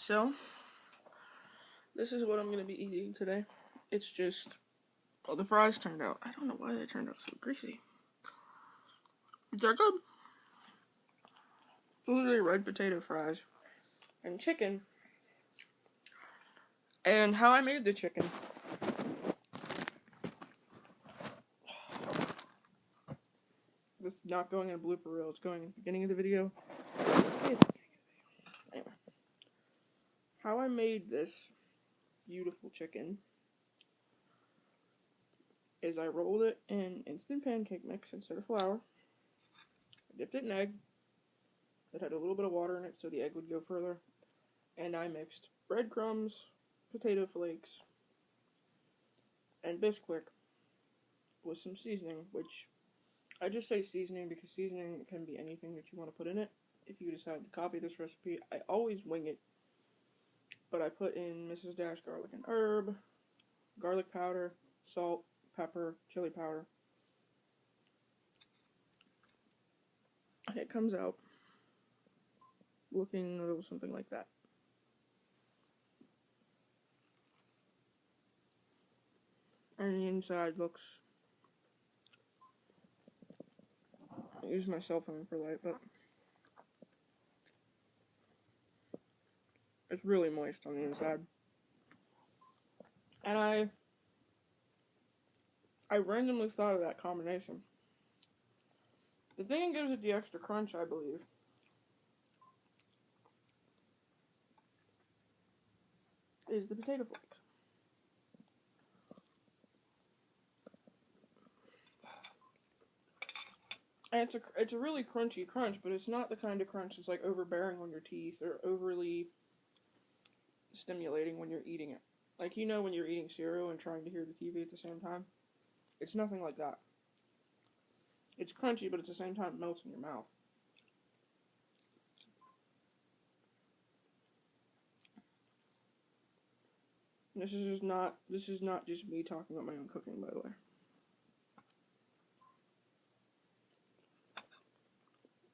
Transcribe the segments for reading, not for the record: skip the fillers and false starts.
So, this is what I'm going to be eating today. It's just, well, the fries turned out. I don't know why they turned out so greasy. They're good. Those are red potato fries and chicken. And how I made the chicken. This is not going in a blooper reel. It's going in the beginning of the video. Anyway. How I made this beautiful chicken is I rolled it in instant pancake mix instead of flour. I dipped it in egg. It had a little bit of water in it so the egg would go further. And I mixed breadcrumbs, potato flakes, and Bisquick with some seasoning, which I just say seasoning because seasoning can be anything that you want to put in it. If you decide to copy this recipe, I always wing it, but I put in Mrs. Dash garlic and herb, garlic powder, salt, pepper, chili powder, and it comes out looking a little something like that. And the inside looks, I use my cell phone for light, but it's really moist on the inside. And I randomly thought of that combination. The thing that gives it the extra crunch, I believe, is the potato flakes. And it's a really crunchy crunch, but it's not the kind of crunch that's like overbearing on your teeth or overly stimulating when you're eating it. Like, you know when you're eating cereal and trying to hear the TV at the same time? It's nothing like that. It's crunchy, but at the same time it melts in your mouth. This is not just me talking about my own cooking, by the way.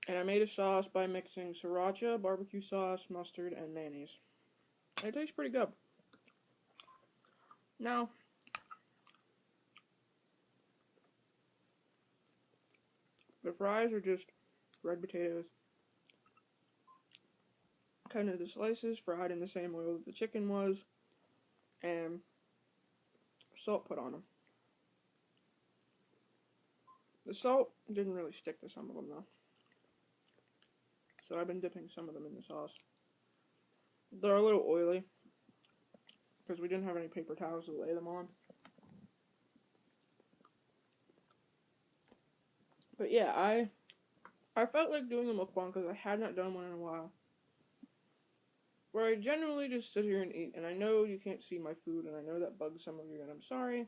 And I made a sauce by mixing sriracha, barbecue sauce, mustard, and mayonnaise. It tastes pretty good. Now, the fries are just red potatoes. Kind of the slices fried in the same oil that the chicken was, and salt put on them. The salt didn't really stick to some of them though, so I've been dipping some of them in the sauce. They're a little oily because we didn't have any paper towels to lay them on. But yeah, I felt like doing a mukbang because I had not done one in a while, where I genuinely just sit here and eat. And I know you can't see my food, and I know that bugs some of you, and I'm sorry.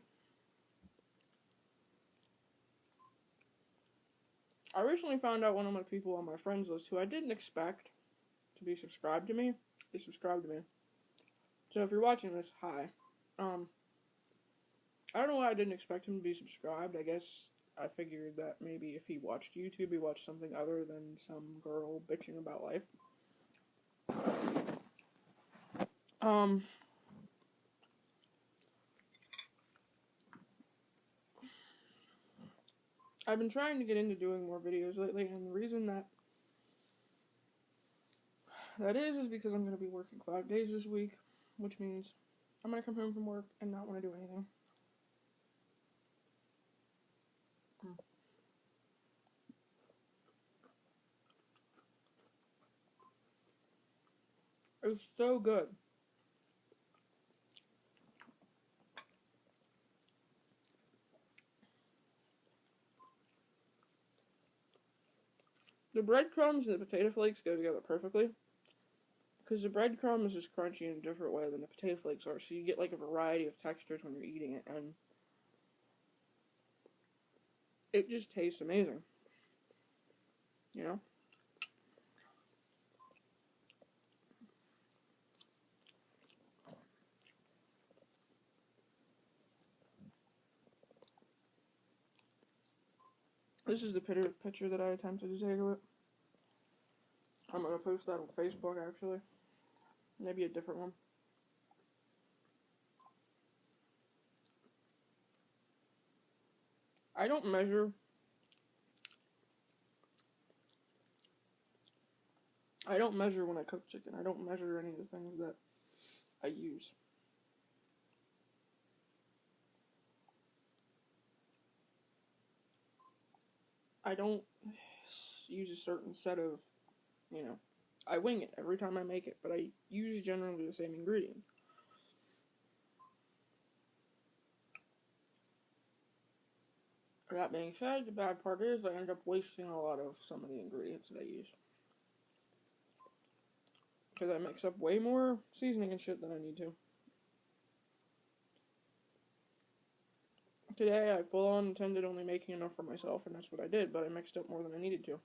I recently found out one of my people on my friends list who I didn't expect to be subscribed to me. They subscribed to me. So if you're watching this, hi. I don't know why I didn't expect him to be subscribed. I guess I figured that maybe if he watched YouTube, he watched something other than some girl bitching about life. I've been trying to get into doing more videos lately, and the reason that is because I'm going to be working 5 days this week, which means I'm going to come home from work and not want to do anything. It was so good. The breadcrumbs and the potato flakes go together perfectly, because the breadcrumbs is crunchy in a different way than the potato flakes are, so you get like a variety of textures when you're eating it, and it just tastes amazing. You know? This is the picture that I attempted to take of it. I'm going to post that on Facebook, actually. Maybe a different one. I don't measure. I don't measure when I cook chicken. I don't measure any of the things that I use. I don't use a certain set of, I wing it every time I make it, but I use generally the same ingredients. That being said, the bad part is I end up wasting a lot of some of the ingredients that I use. Because I mix up way more seasoning and shit than I need to. Today, I full on intended only making enough for myself, and that's what I did, but I mixed up more than I needed to.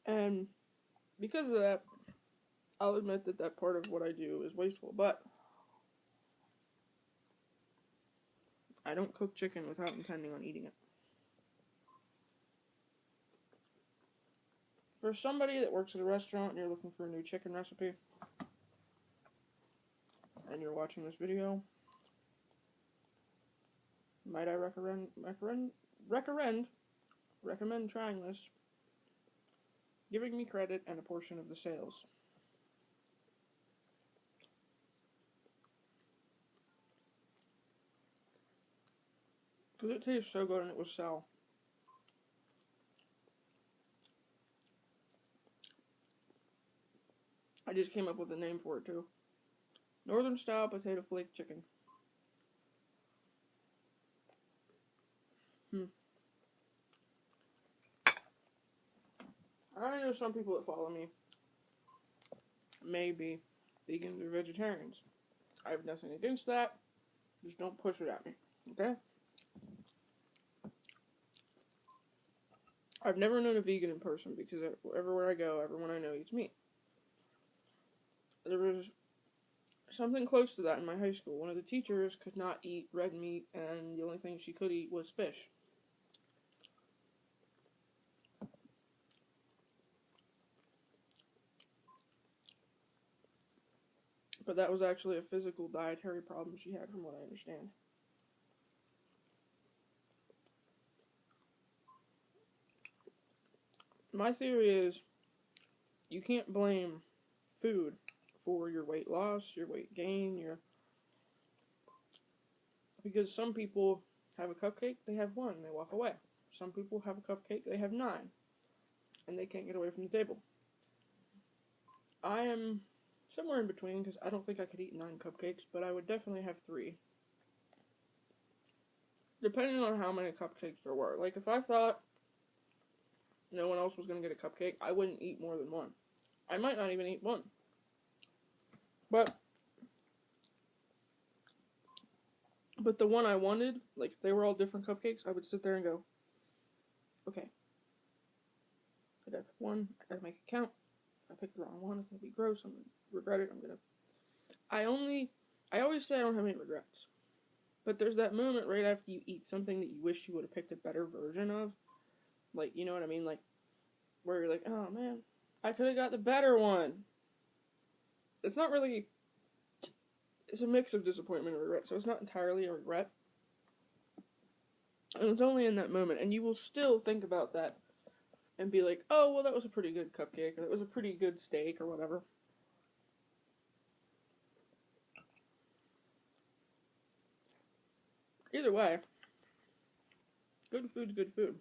And because of that, I'll admit that that part of what I do is wasteful, but I don't cook chicken without intending on eating it. For somebody that works at a restaurant and you're looking for a new chicken recipe, and you're watching this video, might I recommend trying this, giving me credit and a portion of the sales. Because it tastes so good and it was Sal. I just came up with a name for it too. Northern style potato flake chicken. I know some people that follow me may be vegans or vegetarians. I have nothing against that. Just don't push it at me, okay? I've never known a vegan in person because everywhere I go, everyone I know eats meat. There was something close to that in my high school. One of the teachers could not eat red meat, and the only thing she could eat was fish. But that was actually a physical dietary problem she had, from what I understand. My theory is, you can't blame food for your weight loss, your weight gain, because some people have a cupcake, they have one, they walk away. Some people have a cupcake, they have 9, and they can't get away from the table. I am somewhere in between, because I don't think I could eat 9 cupcakes, but I would definitely have 3. Depending on how many cupcakes there were. Like, if I thought no one else was going to get a cupcake, I wouldn't eat more than 1. I might not even eat 1. But the one I wanted, like, if they were all different cupcakes, I would sit there and go, okay, I gotta pick one, I gotta make it count. If I pick the wrong one, it's gonna be gross, I'm gonna regret it, I always say I don't have any regrets. But there's that moment right after you eat something that you wish you would have picked a better version of. Like, you know what I mean? Like, where you're like, oh man, I could have got the better one. It's not really, it's a mix of disappointment and regret, so it's not entirely a regret. And it's only in that moment, and you will still think about that and be like, oh, well, that was a pretty good cupcake, or that was a pretty good steak, or whatever. Either way, good food's good food.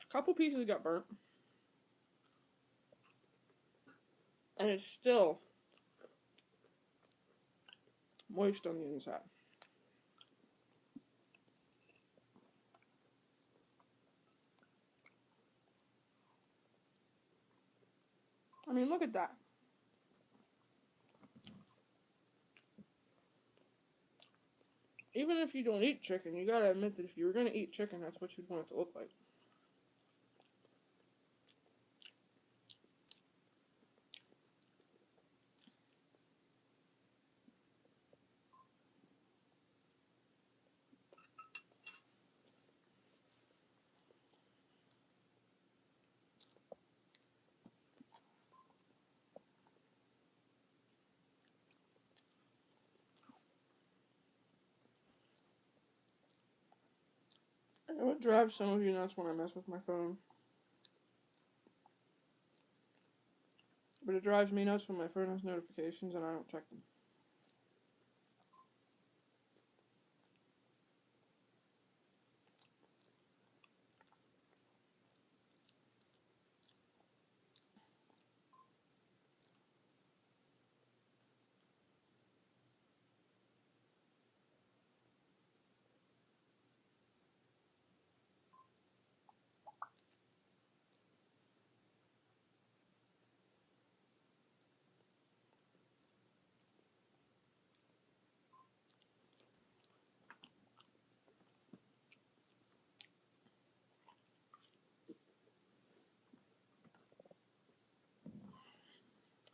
A couple pieces got burnt, and it's still moist on the inside. I mean, look at that. Even if you don't eat chicken, you gotta admit that if you were gonna eat chicken, that's what you'd want it to look like. It would drive some of you nuts when I mess with my phone. But it drives me nuts when my phone has notifications and I don't check them.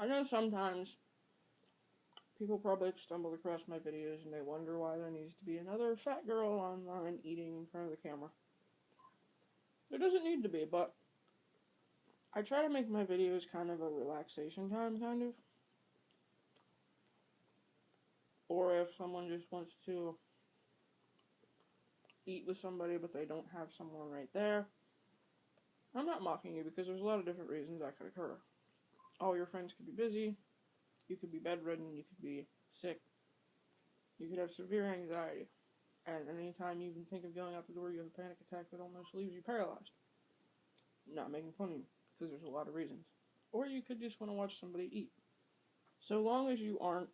I know sometimes people probably stumble across my videos and they wonder why there needs to be another fat girl online eating in front of the camera. There doesn't need to be, but I try to make my videos kind of a relaxation time, kind of. Or if someone just wants to eat with somebody but they don't have someone right there. I'm not mocking you because there's a lot of different reasons that could occur. All your friends could be busy, you could be bedridden, you could be sick, you could have severe anxiety, and anytime you even think of going out the door, you have a panic attack that almost leaves you paralyzed. I'm not making fun of you, because there's a lot of reasons. Or you could just want to watch somebody eat. So long as you aren't,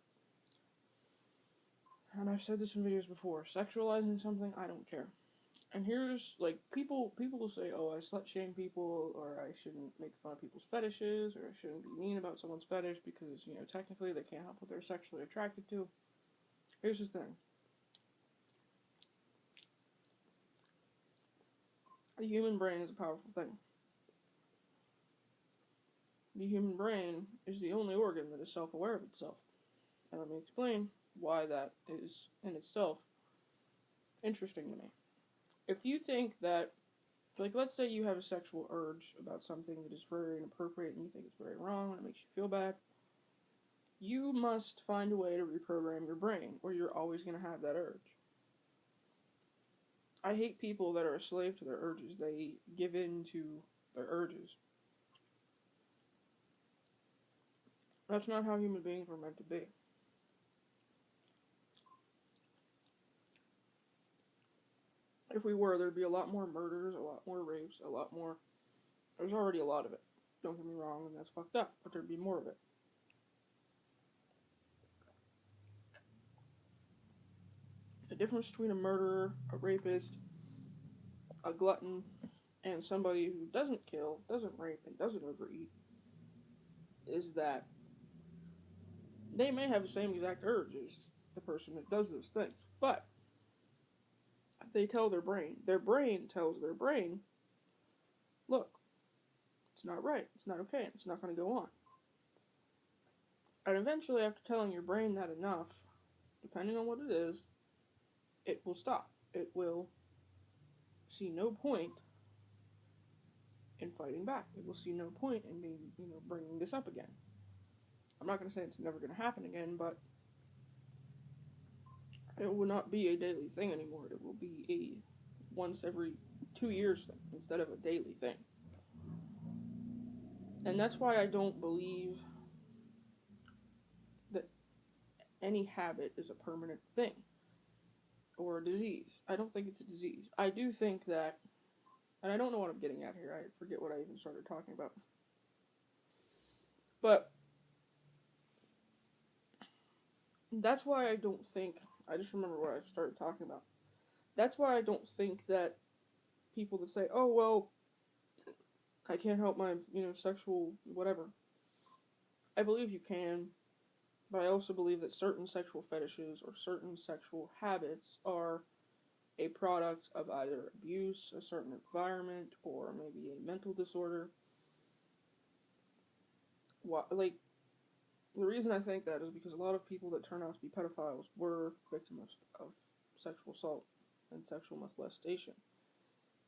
and I've said this in videos before, sexualizing something, I don't care. And here's, like, people will say, oh, I slut shame people, or I shouldn't make fun of people's fetishes, or I shouldn't be mean about someone's fetish because, you know, technically they can't help what they're sexually attracted to. Here's the thing. The human brain is a powerful thing. The human brain is the only organ that is self-aware of itself. And let me explain why that is, in itself, interesting to me. If you think that, like, let's say you have a sexual urge about something that is very inappropriate and you think it's very wrong and it makes you feel bad, you must find a way to reprogram your brain, or you're always going to have that urge. I hate people that are a slave to their urges. They give in to their urges. That's not how human beings were meant to be. If we were, there'd be a lot more murders, a lot more rapes, a lot more... There's already a lot of it. Don't get me wrong, and that's fucked up, but there'd be more of it. The difference between a murderer, a rapist, a glutton, and somebody who doesn't kill, doesn't rape, and doesn't overeat is that they may have the same exact urge as the person that does those things, but they tell their brain tells their brain, look, it's not right, it's not okay, it's not going to go on. And eventually, after telling your brain that enough, depending on what it is, it will stop. It will see no point in fighting back. It will see no point in being, bringing this up again. I'm not going to say it's never going to happen again, but it will not be a daily thing anymore. It will be a once every 2 years thing instead of a daily thing. And that's why I don't believe that any habit is a permanent thing or a disease. I don't think it's a disease. I do think that, and I don't know what I'm getting at here. I forget what I even started talking about. But that's why I don't think, I just remember what I started talking about. That's why I don't think that people that say, oh, well, I can't help my, sexual whatever. I believe you can, but I also believe that certain sexual fetishes or certain sexual habits are a product of either abuse, a certain environment, or maybe a mental disorder. Like, the reason I think that is because a lot of people that turn out to be pedophiles were victims of sexual assault and sexual molestation.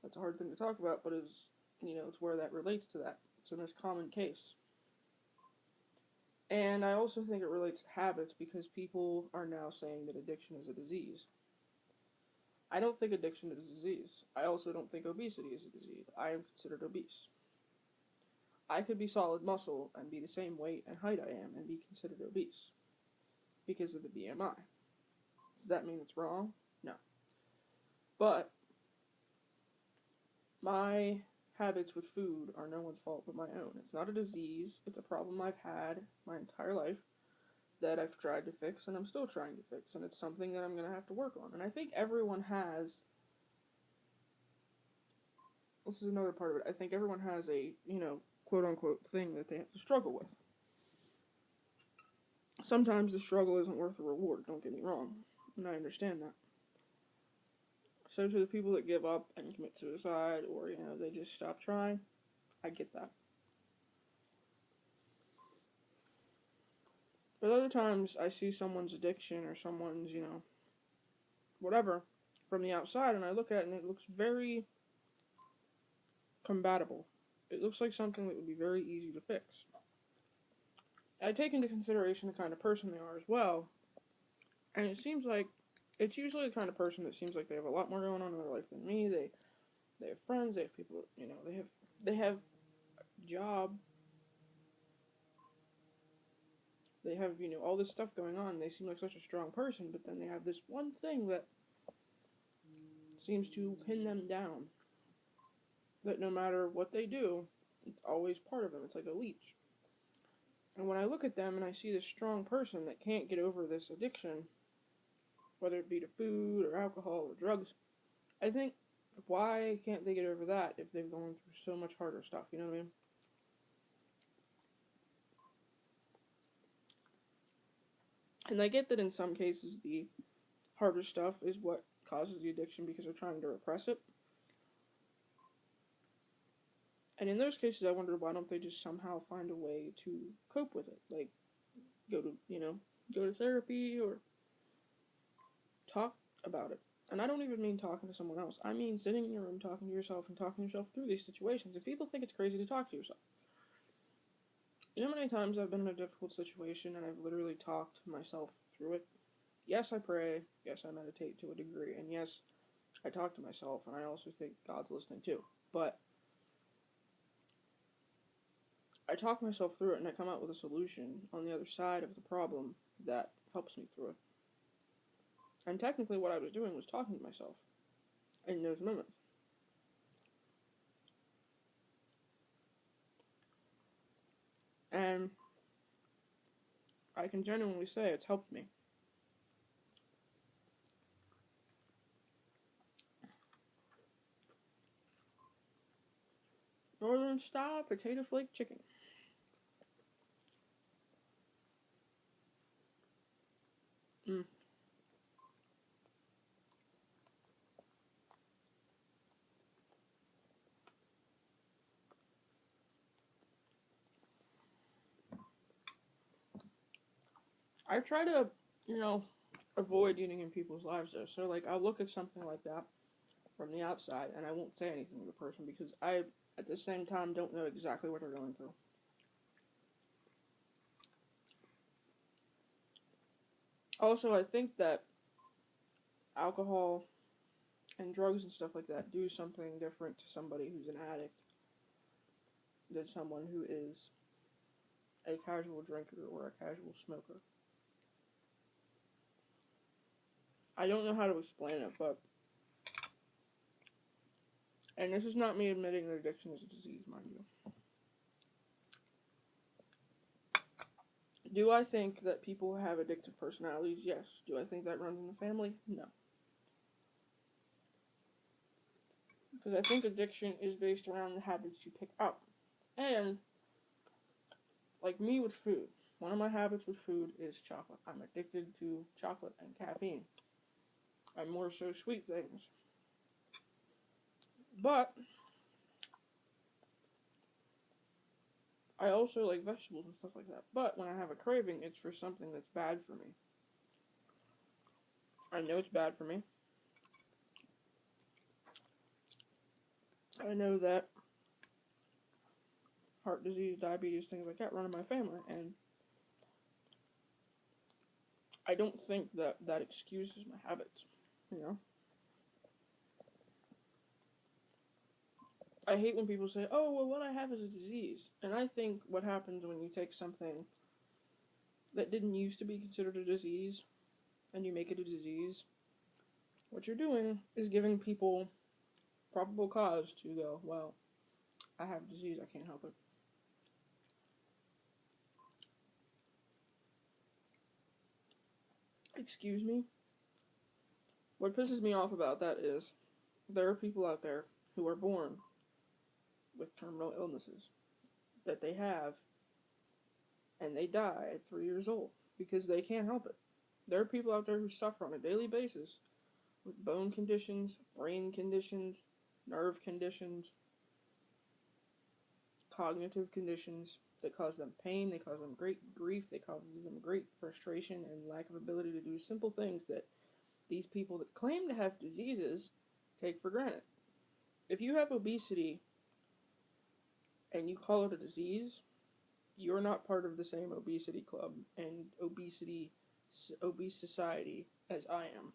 That's a hard thing to talk about, but it's where that relates to that. It's a most common case. And I also think it relates to habits because people are now saying that addiction is a disease. I don't think addiction is a disease. I also don't think obesity is a disease. I am considered obese. I could be solid muscle and be the same weight and height I am and be considered obese because of the BMI. Does that mean it's wrong? No. But my habits with food are no one's fault but my own. It's not a disease. It's a problem I've had my entire life that I've tried to fix and I'm still trying to fix. And it's something that I'm going to have to work on. And I think everyone has, this is another part of it, I think everyone has a, quote unquote thing that they have to struggle with. Sometimes the struggle isn't worth the reward, don't get me wrong. And I understand that. So to the people that give up and commit suicide or, they just stop trying, I get that. But other times I see someone's addiction or someone's, whatever, from the outside and I look at it and it looks very compatible. It looks like something that would be very easy to fix. I take into consideration the kind of person they are as well, and it seems like it's usually the kind of person that seems like they have a lot more going on in their life than me. They have friends, they have people, they have a job, they have, all this stuff going on. They seem like such a strong person, but then they have this one thing that seems to pin them down. That no matter what they do, it's always part of them. It's like a leech. And when I look at them and I see this strong person that can't get over this addiction, whether it be to food or alcohol or drugs, I think, why can't they get over that if they've gone through so much harder stuff, you know what I mean? And I get that in some cases the harder stuff is what causes the addiction because they're trying to repress it. And in those cases I wonder why don't they just somehow find a way to cope with it? Like, go to therapy or talk about it. And I don't even mean talking to someone else. I mean sitting in your room talking to yourself and talking to yourself through these situations. If people think it's crazy to talk to yourself. You know how many times I've been in a difficult situation and I've literally talked myself through it? Yes, I pray. Yes, I meditate to a degree. And yes, I talk to myself. And I also think God's listening too. But I talk myself through it and I come out with a solution on the other side of the problem that helps me through it. And technically what I was doing was talking to myself in those moments. And I can genuinely say it's helped me. Northern style potato flake chicken. I try to, avoid eating in people's lives though. So like I'll look at something like that from the outside and I won't say anything to the person because I at the same time don't know exactly what they're going through. Also, I think that alcohol and drugs and stuff like that do something different to somebody who's an addict than someone who is a casual drinker or a casual smoker. I don't know how to explain it, but, and this is not me admitting that addiction is a disease, mind you. Do I think that people have addictive personalities? Yes. Do I think that runs in the family? No. Because I think addiction is based around the habits you pick up. And, like me with food, one of my habits with food is chocolate. I'm addicted to chocolate and caffeine. And more so sweet things. But I also like vegetables and stuff like that. But when I have a craving, it's for something that's bad for me. I know it's bad for me. I know that heart disease, diabetes, things like that run in my family. And I don't think that that excuses my habits, I hate when people say, oh, well, what I have is a disease. And I think what happens when you take something that didn't used to be considered a disease and you make it a disease, what you're doing is giving people probable cause to go, well, I have a disease, I can't help it. Excuse me? What pisses me off about that is there are people out there who are born with terminal illnesses that they have and they die at 3 years old because they can't help it. There are people out there who suffer on a daily basis with bone conditions, brain conditions, nerve conditions, cognitive conditions that cause them pain, they cause them great grief, they cause them great frustration and lack of ability to do simple things that these people that claim to have diseases take for granted. If you have obesity and you call it a disease, you're not part of the same obesity club and obese society as I am.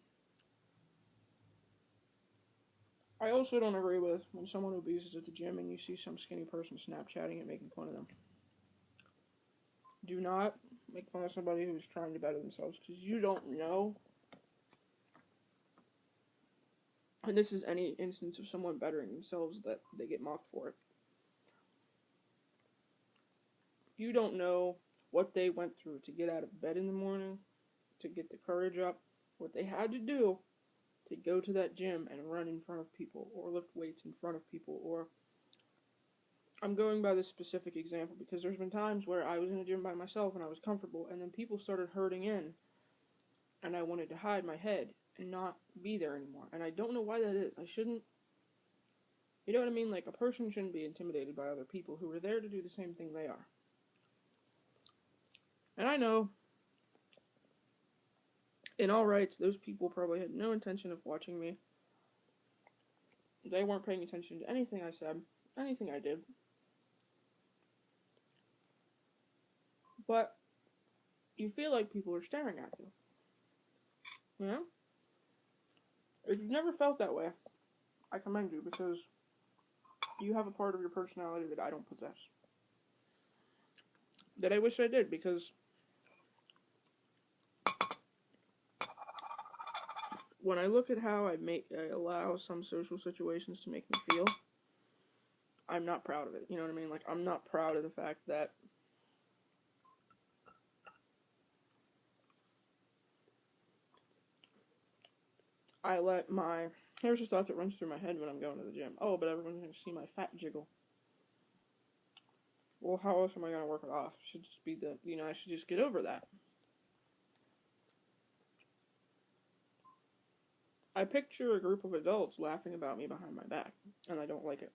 I also don't agree with when someone obese is at the gym and you see some skinny person Snapchatting and making fun of them. Do not make fun of somebody who's trying to better themselves because you don't know. And this is any instance of someone bettering themselves that they get mocked for it. You don't know what they went through to get out of bed in the morning, to get the courage up, what they had to do to go to that gym and run in front of people or lift weights in front of people. Or I'm going by this specific example because there's been times where I was in a gym by myself and I was comfortable and then people started herding in and I wanted to hide my head and not be there anymore. And I don't know why that is. I shouldn't, you know what I mean? Like, a person shouldn't be intimidated by other people who are there to do the same thing they are. And I know, in all rights, those people probably had no intention of watching me. They weren't paying attention to anything I said, anything I did. But you feel like people are staring at you. You know? If you've never felt that way, I commend you because you have a part of your personality that I don't possess. That I wish I did because when I look at how I allow some social situations to make me feel, I'm not proud of it. You know what I mean? Like, I'm not proud of the fact that I let my... Here's a thought that runs through my head when I'm going to the gym. Oh, but everyone's going to see my fat jiggle. Well, how else am I going to work it off? It should just be I should just get over that. I picture a group of adults laughing about me behind my back, and I don't like it.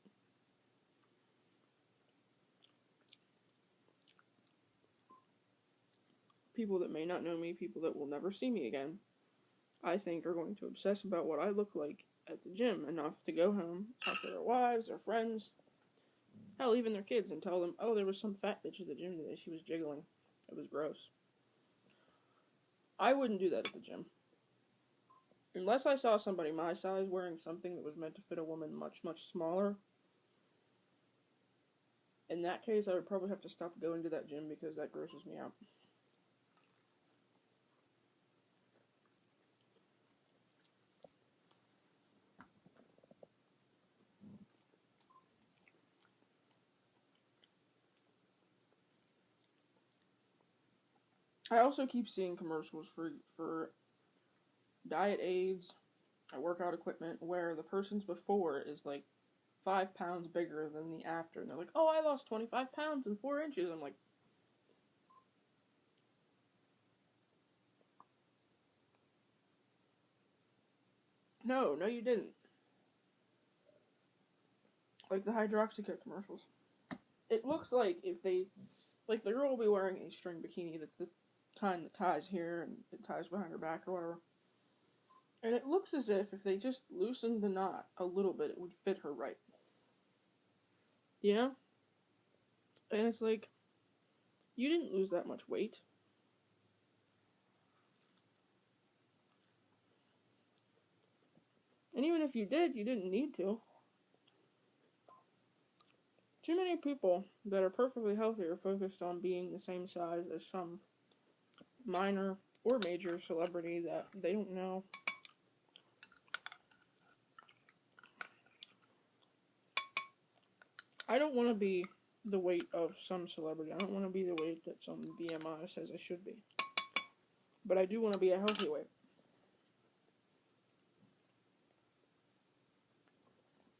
People that may not know me, people that will never see me again, I think are going to obsess about what I look like at the gym enough to go home, talk to their wives, their friends, hell, even their kids, and tell them, oh, there was some fat bitch at the gym today, she was jiggling. It was gross. I wouldn't do that at the gym. Unless I saw somebody my size wearing something that was meant to fit a woman much, much smaller. In that case, I would probably have to stop going to that gym because that grosses me out. I also keep seeing commercials for diet aids, workout equipment, where the person's before is like 5 pounds bigger than the after. And they're like, oh, I lost 25 pounds in 4 inches. I'm like, no, you didn't. Like the Hydroxycut commercials. It looks like if they, like the girl will be wearing a string bikini that's the kind that ties here and it ties behind her back or whatever. And it looks as if they just loosened the knot a little bit, it would fit her right. You know? And it's like, you didn't lose that much weight. And even if you did, you didn't need to. too many people that are perfectly healthy are focused on being the same size as some minor or major celebrity that they don't know. I don't want to be the weight of some celebrity. I don't want to be the weight that some BMI says I should be. But I do want to be a healthy weight.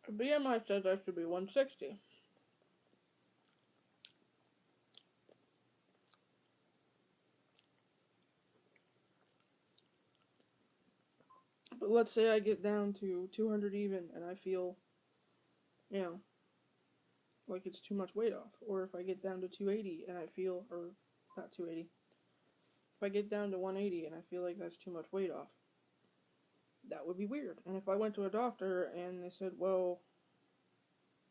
A BMI says I should be 160. But let's say I get down to 200 even and I feel, you know, like it's too much weight off. Or if I get down to 280 and I feel, or not 280, if I get down to 180 and I feel like that's too much weight off, that would be weird. And if I went to a doctor and they said, well,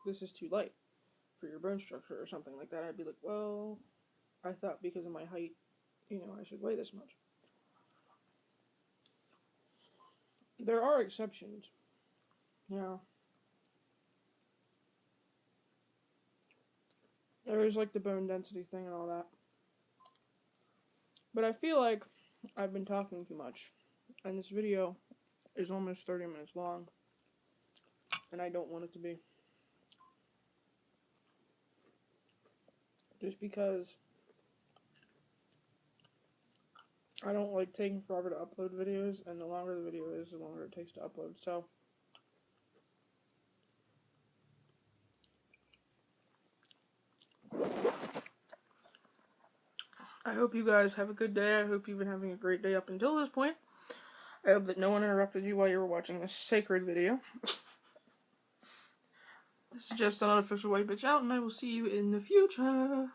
this is too light for your bone structure or something like that, I'd be like, well, I thought because of my height, you know, I should weigh this much. There are exceptions. Yeah. There is like the bone density thing and all that. But I feel like I've been talking too much. And this video is almost 30 minutes long. And I don't want it to be. Just because I don't like taking forever to upload videos. And the longer the video is, the longer it takes to upload. So I hope you guys have a good day. I hope you've been having a great day up until this point. I hope that no one interrupted you while you were watching this sacred video. This is just an unofficial white bitch out, and I will see you in the future.